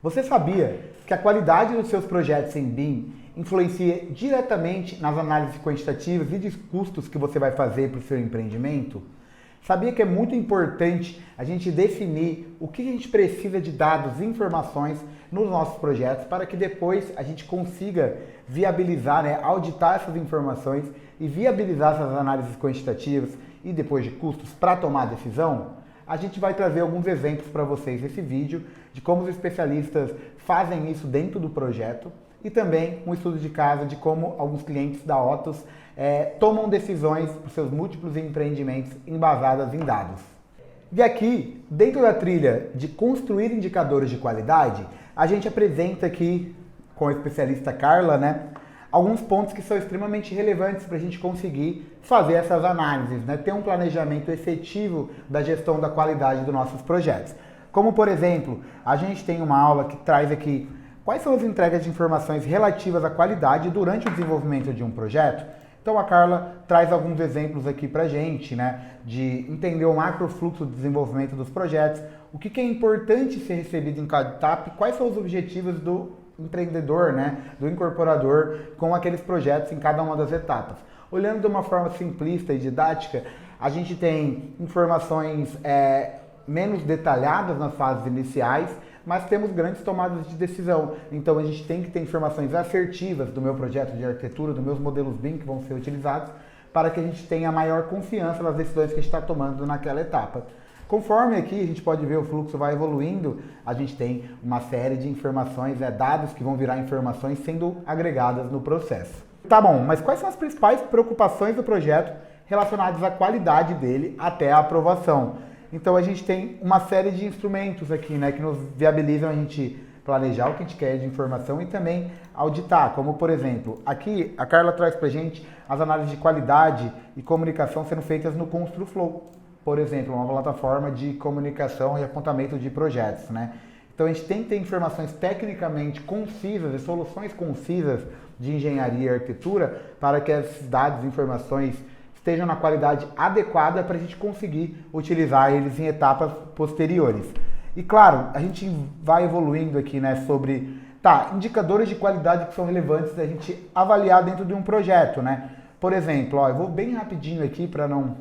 Você sabia que a qualidade dos seus projetos em BIM influencia diretamente nas análises quantitativas e de custos que você vai fazer para o seu empreendimento? Sabia que é muito importante a gente definir o que a gente precisa de dados e informações nos nossos projetos para que depois a gente consiga viabilizar, auditar essas informações e viabilizar essas análises quantitativas e depois de custos para tomar a decisão? A gente vai trazer alguns exemplos para vocês nesse vídeo de como os especialistas fazem isso dentro do projeto e também um estudo de caso de como alguns clientes da Otus tomam decisões para os seus múltiplos empreendimentos embasadas em dados. E aqui, dentro da trilha de construir indicadores de qualidade, a gente apresenta aqui com a especialista Carla, alguns pontos que são extremamente relevantes para a gente conseguir fazer essas análises, ter um planejamento efetivo da gestão da qualidade dos nossos projetos. Como, por exemplo, a gente tem uma aula que traz aqui quais são as entregas de informações relativas à qualidade durante o desenvolvimento de um projeto. Então a Carla traz alguns exemplos aqui pra gente, de entender o macrofluxo do desenvolvimento dos projetos, o que é importante ser recebido em cada etapa e quais são os objetivos do empreendedor, do incorporador com aqueles projetos em cada uma das etapas. Olhando de uma forma simplista e didática, a gente tem informações menos detalhadas nas fases iniciais, mas temos grandes tomadas de decisão. Então a gente tem que ter informações assertivas do meu projeto de arquitetura, dos meus modelos BIM que vão ser utilizados, para que a gente tenha maior confiança nas decisões que a gente está tomando naquela etapa. Conforme aqui a gente pode ver o fluxo vai evoluindo, a gente tem uma série de informações, dados que vão virar informações sendo agregadas no processo. Tá bom, mas quais são as principais preocupações do projeto relacionadas à qualidade dele até a aprovação? Então a gente tem uma série de instrumentos aqui, que nos viabilizam a gente planejar o que a gente quer de informação e também auditar, como por exemplo, aqui a Carla traz pra gente as análises de qualidade e comunicação sendo feitas no ConstruFlow, por exemplo, uma plataforma de comunicação e apontamento de projetos, Então a gente tem que ter informações tecnicamente concisas e soluções concisas de engenharia e arquitetura para que esses dados e informações estejam na qualidade adequada para a gente conseguir utilizar eles em etapas posteriores. E claro, a gente vai evoluindo aqui, sobre indicadores de qualidade que são relevantes da gente avaliar dentro de um projeto, Por exemplo, eu vou bem rapidinho aqui para não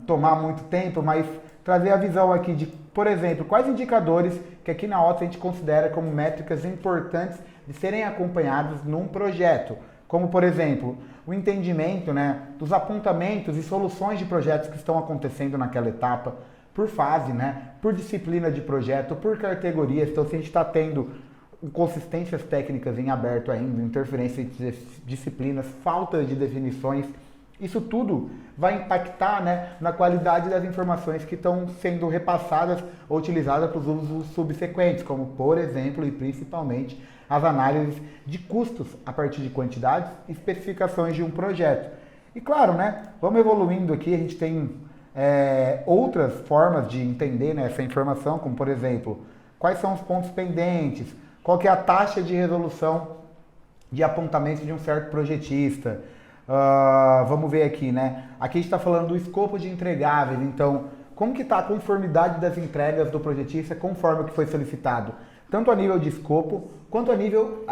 tomar muito tempo, mas trazer a visão aqui de, por exemplo, quais indicadores que aqui na Otus a gente considera como métricas importantes de serem acompanhados num projeto. Como, por exemplo, o entendimento dos apontamentos e soluções de projetos que estão acontecendo naquela etapa, por fase, por disciplina de projeto, por categorias. Então, se a gente está tendo inconsistências técnicas em aberto ainda, interferência entre disciplinas, falta de definições, isso tudo vai impactar na qualidade das informações que estão sendo repassadas ou utilizadas para os usos subsequentes, como, por exemplo, e principalmente, as análises de custos a partir de quantidades e especificações de um projeto. E claro, vamos evoluindo aqui, a gente tem outras formas de entender essa informação, como por exemplo, quais são os pontos pendentes, qual que é a taxa de resolução de apontamento de um certo projetista. Vamos ver aqui, Aqui a gente está falando do escopo de entregáveis, então como que está a conformidade das entregas do projetista conforme o que foi solicitado, tanto a nível de escopo, quanto a nível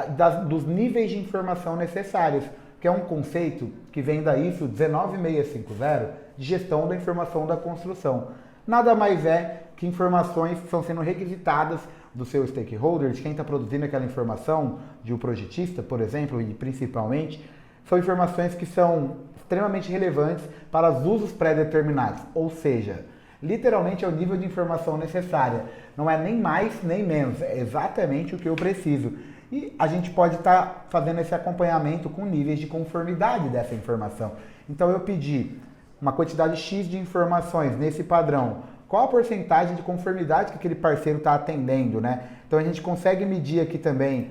dos níveis de informação necessários, que é um conceito que vem da ISO 19650, de gestão da informação da construção. Nada mais é que informações que estão sendo requisitadas do seu stakeholder, de quem está produzindo aquela informação, de um projetista, por exemplo, e principalmente, são informações que são extremamente relevantes para os usos pré-determinados, ou seja, literalmente é o nível de informação necessária. Não é nem mais nem menos, é exatamente o que eu preciso. E a gente pode estar fazendo esse acompanhamento com níveis de conformidade dessa informação. Então eu pedi uma quantidade X de informações nesse padrão. Qual a porcentagem de conformidade que aquele parceiro está atendendo, Então a gente consegue medir aqui também,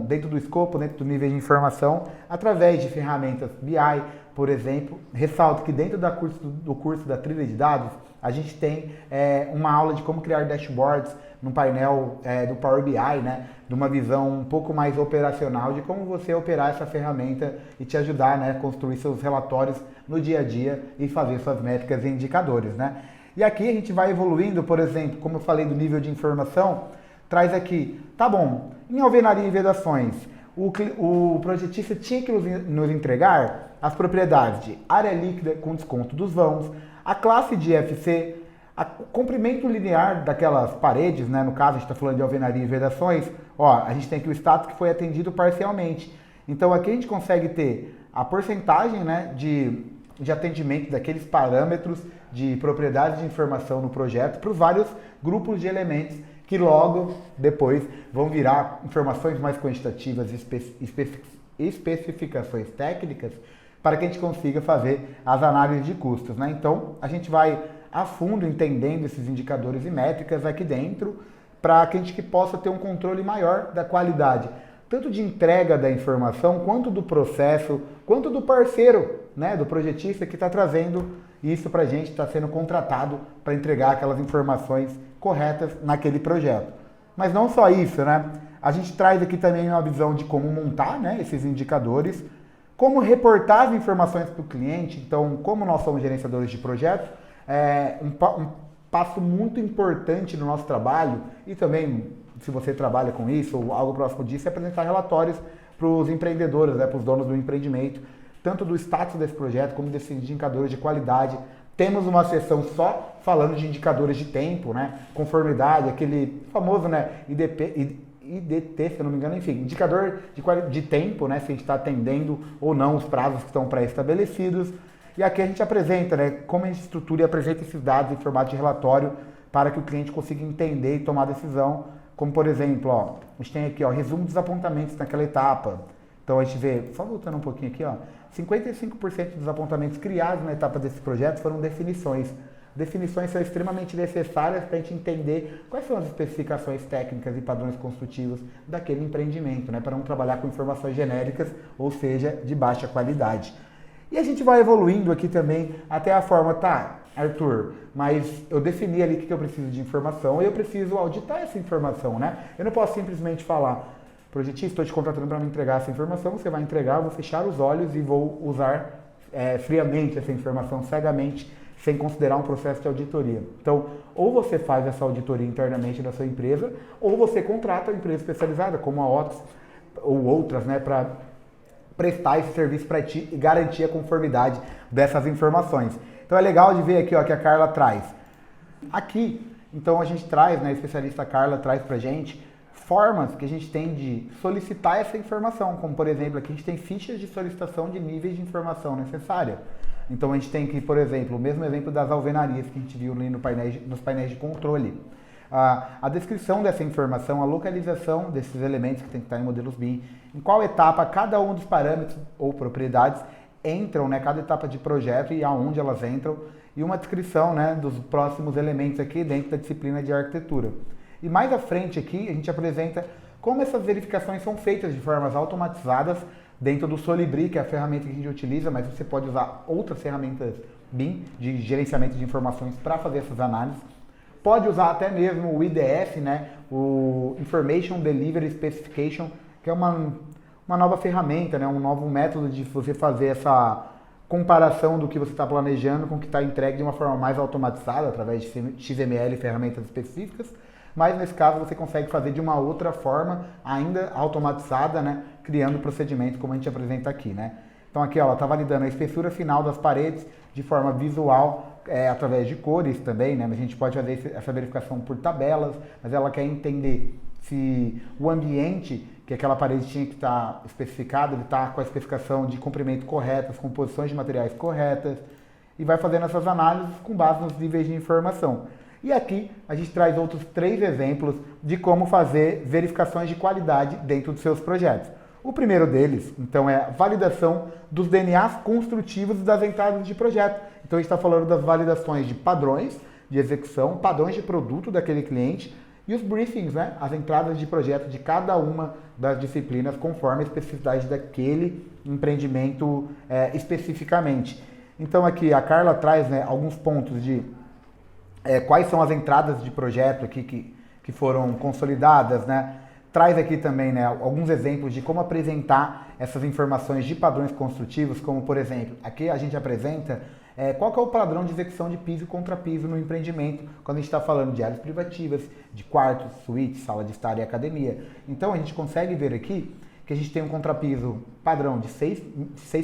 dentro do escopo, dentro do nível de informação, através de ferramentas BI, por exemplo. Ressalto que dentro do curso da trilha de dados, a gente tem uma aula de como criar dashboards no painel do Power BI, de uma visão um pouco mais operacional de como você operar essa ferramenta e te ajudar a construir seus relatórios no dia a dia e fazer suas métricas e indicadores. E aqui a gente vai evoluindo, por exemplo, como eu falei do nível de informação, traz aqui, tá bom, em alvenaria e vedações, o projetista tinha que nos entregar as propriedades de área líquida com desconto dos vãos, a classe de IFC, o comprimento linear daquelas paredes, né? No caso a gente está falando de alvenaria e vedações, ó, a gente tem aqui o status que foi atendido parcialmente. Então aqui a gente consegue ter a porcentagem, né, de atendimento daqueles parâmetros de propriedade de informação no projeto para os vários grupos de elementos que logo depois vão virar informações mais quantitativas e especificações técnicas para que a gente consiga fazer as análises de custos, né? Então a gente vai a fundo entendendo esses indicadores e métricas aqui dentro para que a gente possa ter um controle maior da qualidade, tanto de entrega da informação, quanto do processo, quanto do parceiro, né, do projetista que está trazendo isso para a gente, está sendo contratado para entregar aquelas informações corretas naquele projeto. Mas não só isso, né? A gente traz aqui também uma visão de como montar, né, esses indicadores, como reportar as informações para o cliente. Então, como nós somos gerenciadores de projeto, um passo muito importante no nosso trabalho, e também se você trabalha com isso ou algo próximo disso, é apresentar relatórios para os empreendedores, né, para os donos do empreendimento, tanto do status desse projeto como desses indicadores de qualidade. Temos uma seção só falando de indicadores de tempo, né, conformidade, aquele famoso, né, IDT, se eu não me engano, enfim, indicador de tempo, né, se a gente está atendendo ou não os prazos que estão pré-estabelecidos. E aqui a gente apresenta, né, como a gente estrutura e apresenta esses dados em formato de relatório para que o cliente consiga entender e tomar decisão. Como, por exemplo, ó, a gente tem aqui, ó, resumo dos apontamentos naquela etapa. Então a gente vê, só voltando um pouquinho aqui, ó, 55% dos apontamentos criados na etapa desse projeto foram definições. Definições são extremamente necessárias para a gente entender quais são as especificações técnicas e padrões construtivos daquele empreendimento, né, para não trabalhar com informações genéricas, ou seja, de baixa qualidade. E a gente vai evoluindo aqui também até a forma, tá, Arthur, mas eu defini ali o que eu preciso de informação e eu preciso auditar essa informação, né? Eu não posso simplesmente falar, projetista, estou te contratando para me entregar essa informação, você vai entregar, eu vou fechar os olhos e vou usar friamente essa informação, cegamente, sem considerar um processo de auditoria. Então, ou você faz essa auditoria internamente da sua empresa, ou você contrata uma empresa especializada, como a Otis ou outras, né, para prestar esse serviço para ti e garantir a conformidade dessas informações. Então é legal de ver aqui, ó, que a Carla traz. Aqui, então a gente traz, né, a especialista Carla traz pra gente formas que a gente tem de solicitar essa informação, como por exemplo, aqui a gente tem fichas de solicitação de níveis de informação necessária. Então a gente tem aqui, por exemplo, o mesmo exemplo das alvenarias que a gente viu ali nos painéis de controle. A descrição dessa informação, a localização desses elementos que tem que estar em modelos BIM, em qual etapa cada um dos parâmetros ou propriedades entram, né, cada etapa de projeto e aonde elas entram, e uma descrição, né, dos próximos elementos aqui dentro da disciplina de arquitetura. E mais à frente aqui a gente apresenta como essas verificações são feitas de formas automatizadas dentro do Solibri, que é a ferramenta que a gente utiliza, mas você pode usar outras ferramentas BIM de gerenciamento de informações para fazer essas análises. Pode usar até mesmo o IDF, né, o Information Delivery Specification, que é uma nova ferramenta, né, um novo método de você fazer essa comparação do que você está planejando com o que está entregue de uma forma mais automatizada, através de XML e ferramentas específicas. Mas nesse caso você consegue fazer de uma outra forma, ainda automatizada, né, criando procedimentos como a gente apresenta aqui, né. Então aqui, ó, ela está validando a espessura final das paredes de forma visual, através de cores também, né? A gente pode fazer essa verificação por tabelas, mas ela quer entender se o ambiente que aquela parede tinha que estar especificado, ele está com a especificação de comprimento correta, as composições de materiais corretas, e vai fazendo essas análises com base nos níveis de informação. E aqui a gente traz outros 3 exemplos de como fazer verificações de qualidade dentro dos seus projetos. O primeiro deles, então, é a validação dos DNAs construtivos das entradas de projeto. Então, a gente está falando das validações de padrões de execução, padrões de produto daquele cliente e os briefings, né? As entradas de projeto de cada uma das disciplinas conforme a especificidade daquele empreendimento especificamente. Então, aqui a Carla traz, né, alguns pontos de quais são as entradas de projeto aqui que foram consolidadas, né? Traz aqui também, né, alguns exemplos de como apresentar essas informações de padrões construtivos, como por exemplo, aqui a gente apresenta qual que é o padrão de execução de piso e contrapiso no empreendimento, quando a gente está falando de áreas privativas, de quartos, suítes, sala de estar e academia. Então a gente consegue ver aqui que a gente tem um contrapiso padrão de 6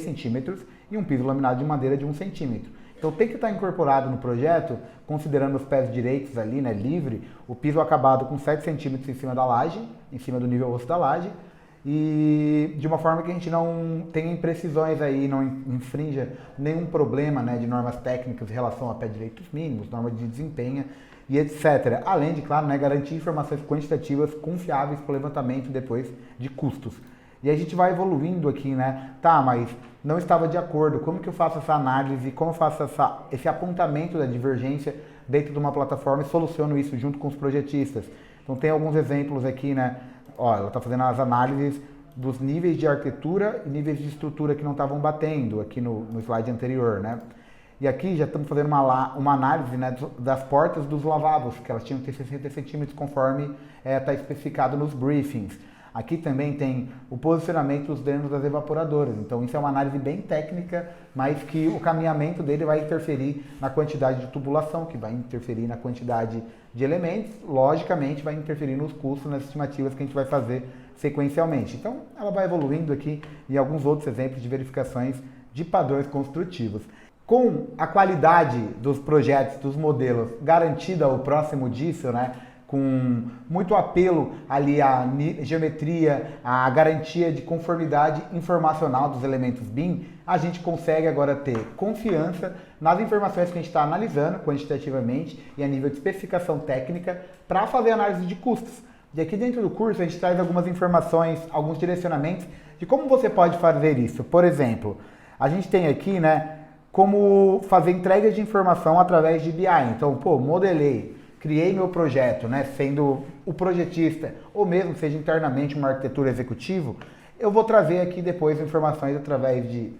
centímetros e um piso laminado de madeira de 1 centímetro. Então tem que estar incorporado no projeto, considerando os pés direitos ali, né, livre, o piso acabado com 7 centímetros em cima da laje, em cima do nível osso da laje, e de uma forma que a gente não tenha imprecisões aí, não infrinja nenhum problema, né, de normas técnicas em relação a pé direitos mínimos, normas de desempenho e etc. Além de, claro, né, garantir informações quantitativas confiáveis para o levantamento depois de custos. E a gente vai evoluindo aqui, né? Tá, mas não estava de acordo. Como que eu faço essa análise? Como eu faço esse apontamento da divergência dentro de uma plataforma e soluciono isso junto com os projetistas? Então tem alguns exemplos aqui, né? Ó, ela está fazendo as análises dos níveis de arquitetura e níveis de estrutura que não estavam batendo aqui no slide anterior, né? E aqui já estamos fazendo uma análise, né, das portas dos lavabos, que elas tinham que ter 60 centímetros conforme está especificado nos briefings. Aqui também tem o posicionamento dos drenos das evaporadoras. Então isso é uma análise bem técnica, mas que o caminhamento dele vai interferir na quantidade de tubulação, que vai interferir na quantidade de elementos, logicamente vai interferir nos custos, nas estimativas que a gente vai fazer sequencialmente. Então ela vai evoluindo aqui em alguns outros exemplos de verificações de padrões construtivos. Com a qualidade dos projetos, dos modelos garantida ao próximo disso, né? Com muito apelo ali à geometria, à garantia de conformidade informacional dos elementos BIM, a gente consegue agora ter confiança nas informações que a gente está analisando quantitativamente e a nível de especificação técnica para fazer análise de custos. E aqui dentro do curso a gente traz algumas informações, alguns direcionamentos de como você pode fazer isso. Por exemplo, a gente tem aqui, né, como fazer entrega de informação através de BI. Então, modelei, criei meu projeto, né, sendo o projetista, ou mesmo seja internamente uma arquitetura executivo, eu vou trazer aqui depois informações através de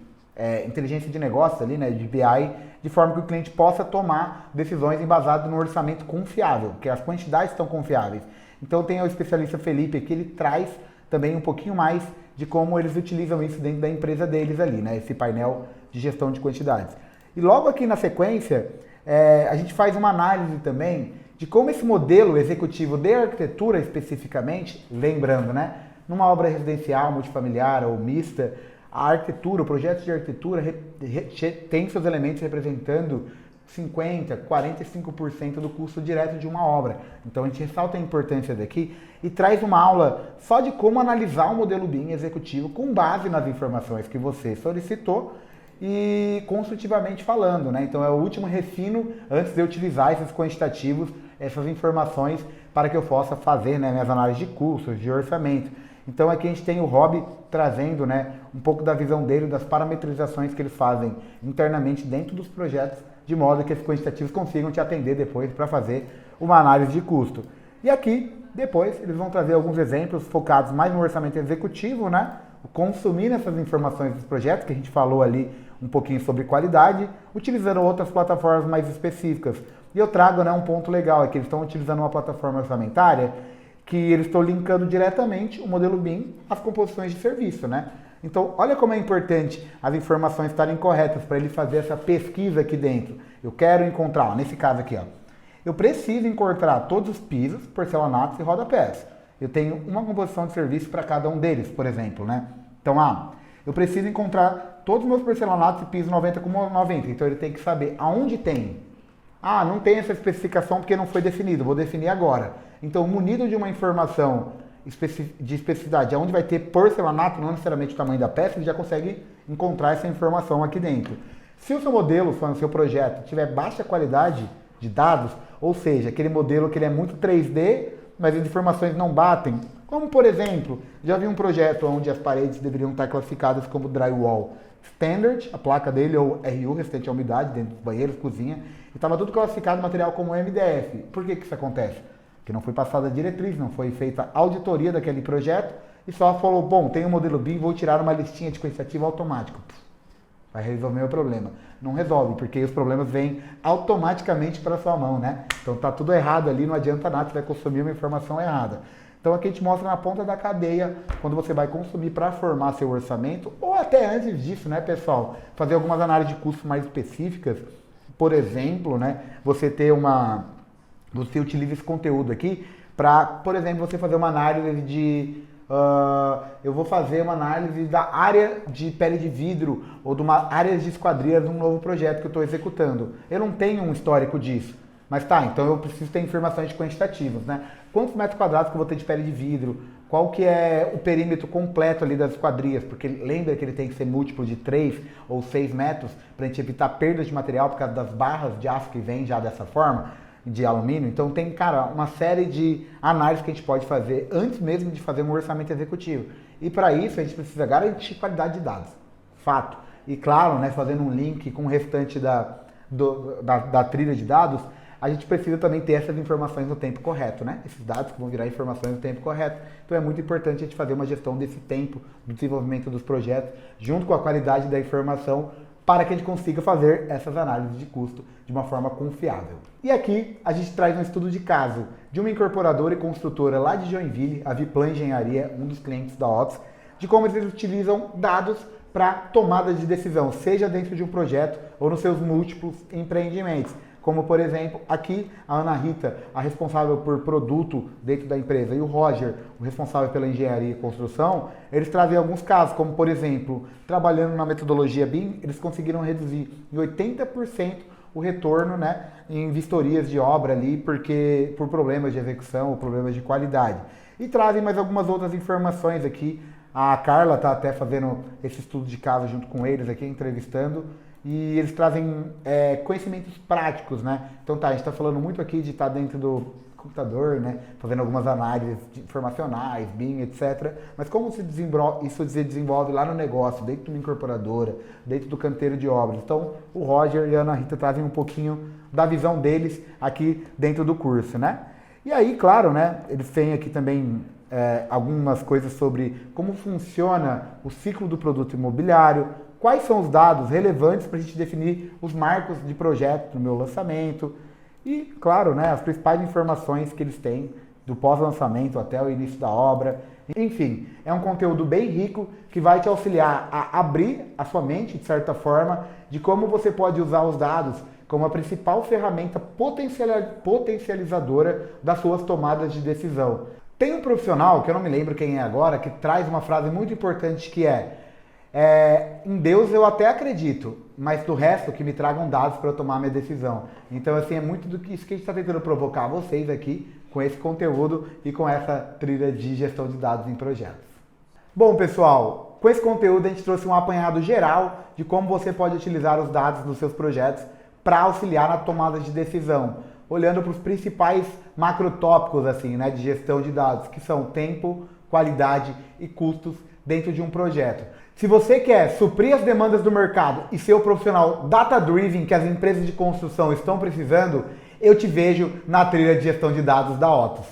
inteligência de negócio ali, né, de BI, de forma que o cliente possa tomar decisões embasadas no orçamento confiável, porque as quantidades estão confiáveis. Então tem o especialista Felipe aqui, ele traz também um pouquinho mais de como eles utilizam isso dentro da empresa deles ali, né, esse painel de gestão de quantidades. E logo aqui na sequência, a gente faz uma análise também de como esse modelo executivo de arquitetura especificamente, lembrando, né, numa obra residencial, multifamiliar ou mista, a arquitetura, o projeto de arquitetura tem seus elementos representando 50%, 45% do custo direto de uma obra. Então a gente ressalta a importância daqui e traz uma aula só de como analisar o modelo BIM executivo com base nas informações que você solicitou e construtivamente falando, né? Então é o último refino antes de eu utilizar esses quantitativos, essas informações para que eu possa fazer, né, minhas análises de custos, de orçamento. Então aqui a gente tem o Rob trazendo, né, um pouco da visão dele, das parametrizações que eles fazem internamente dentro dos projetos, de modo que esses quantitativos consigam te atender depois para fazer uma análise de custo. E aqui, depois, eles vão trazer alguns exemplos focados mais no orçamento executivo, né? Consumir essas informações dos projetos, que a gente falou ali um pouquinho sobre qualidade, utilizando outras plataformas mais específicas. E eu trago, né, um ponto legal, é que eles estão utilizando uma plataforma orçamentária que eles estão linkando diretamente o modelo BIM às composições de serviço, né? Então, olha como é importante as informações estarem corretas para ele fazer essa pesquisa aqui dentro. Eu quero encontrar, ó, nesse caso aqui, ó, eu preciso encontrar todos os pisos, porcelanatos e rodapés. Eu tenho uma composição de serviço para cada um deles, por exemplo, né? Então, eu preciso encontrar todos os meus porcelanatos e pisos 90 como 90. Então, ele tem que saber aonde tem. Não tem essa especificação porque não foi definido, vou definir agora. Então, munido de uma informação de especificidade, onde vai ter porcelanato, não necessariamente o tamanho da peça, ele já consegue encontrar essa informação aqui dentro. Se o seu modelo, o seu projeto, tiver baixa qualidade de dados, ou seja, aquele modelo que ele é muito 3D, mas as informações não batem, como por exemplo, já vi um projeto onde as paredes deveriam estar classificadas como drywall standard, a placa dele, ou RU, resistente à umidade, dentro dos banheiros, cozinha, e estava tudo classificado material como MDF. Por que isso acontece? Porque não foi passada a diretriz, não foi feita a auditoria daquele projeto e só falou, bom, tem um modelo BIM, vou tirar uma listinha de quantitativo automático. Vai resolver o problema. Não resolve, porque os problemas vêm automaticamente para sua mão, né? Então tá tudo errado ali, não adianta nada, você vai consumir uma informação errada. Então aqui a gente mostra na ponta da cadeia, quando você vai consumir para formar seu orçamento, ou até antes disso, né, pessoal, fazer algumas análises de custo mais específicas. Por exemplo, né, você utiliza esse conteúdo aqui para, por exemplo, você fazer uma análise de eu vou fazer uma análise da área de pele de vidro ou de uma área de esquadrias de um novo projeto que eu estou executando. Eu não tenho um histórico disso, mas tá, então eu preciso ter informações quantitativas, né? Quantos metros quadrados que eu vou ter de pele de vidro? Qual que é o perímetro completo ali das esquadrias? Porque lembra que ele tem que ser múltiplo de 3 ou 6 metros para a gente evitar perdas de material por causa das barras de aço que vem já dessa forma, de alumínio. Então tem, cara, uma série de análises que a gente pode fazer antes mesmo de fazer um orçamento executivo. E para isso a gente precisa garantir qualidade de dados, fato. E claro, né, fazendo um link com o restante da trilha de dados, a gente precisa também ter essas informações no tempo correto, né? Esses dados que vão virar informações no tempo correto. Então é muito importante a gente fazer uma gestão desse tempo do desenvolvimento dos projetos, junto com a qualidade da informação, para que a gente consiga fazer essas análises de custo de uma forma confiável. E aqui a gente traz um estudo de caso de uma incorporadora e construtora lá de Joinville, a Viplan Engenharia, um dos clientes da Otis, de como eles utilizam dados para tomada de decisão, seja dentro de um projeto ou nos seus múltiplos empreendimentos. Como, por exemplo, aqui a Ana Rita, a responsável por produto dentro da empresa, e o Roger, o responsável pela engenharia e construção, eles trazem alguns casos, como, por exemplo, trabalhando na metodologia BIM, eles conseguiram reduzir em 80% o retorno, né, em vistorias de obra ali, por problemas de execução ou problemas de qualidade. E trazem mais algumas outras informações aqui. A Carla está até fazendo esse estudo de caso junto com eles aqui, entrevistando, e eles trazem conhecimentos práticos, né? Então tá, a gente está falando muito aqui de estar dentro do computador, né? Fazendo algumas análises informacionais, BIM, etc. Mas como isso se desenvolve lá no negócio, dentro de uma incorporadora, dentro do canteiro de obras. Então o Roger e a Ana Rita trazem um pouquinho da visão deles aqui dentro do curso, né? E aí, claro, né? Eles têm aqui também algumas coisas sobre como funciona o ciclo do produto imobiliário, quais são os dados relevantes para a gente definir os marcos de projeto no meu lançamento e, claro, né, as principais informações que eles têm do pós-lançamento até o início da obra. Enfim, é um conteúdo bem rico que vai te auxiliar a abrir a sua mente, de certa forma, de como você pode usar os dados como a principal ferramenta potencializadora das suas tomadas de decisão. Tem um profissional, que eu não me lembro quem é agora, que traz uma frase muito importante que em Deus eu até acredito, mas do resto que me tragam dados para eu tomar minha decisão. Então, assim, é muito do que isso que a gente está tentando provocar vocês aqui com esse conteúdo e com essa trilha de gestão de dados em projetos. Bom, pessoal, com esse conteúdo a gente trouxe um apanhado geral de como você pode utilizar os dados nos seus projetos para auxiliar na tomada de decisão, olhando para os principais macrotópicos assim, né, de gestão de dados, que são tempo, qualidade e custos dentro de um projeto. Se você quer suprir as demandas do mercado e ser o profissional data-driven que as empresas de construção estão precisando, eu te vejo na trilha de gestão de dados da Otis.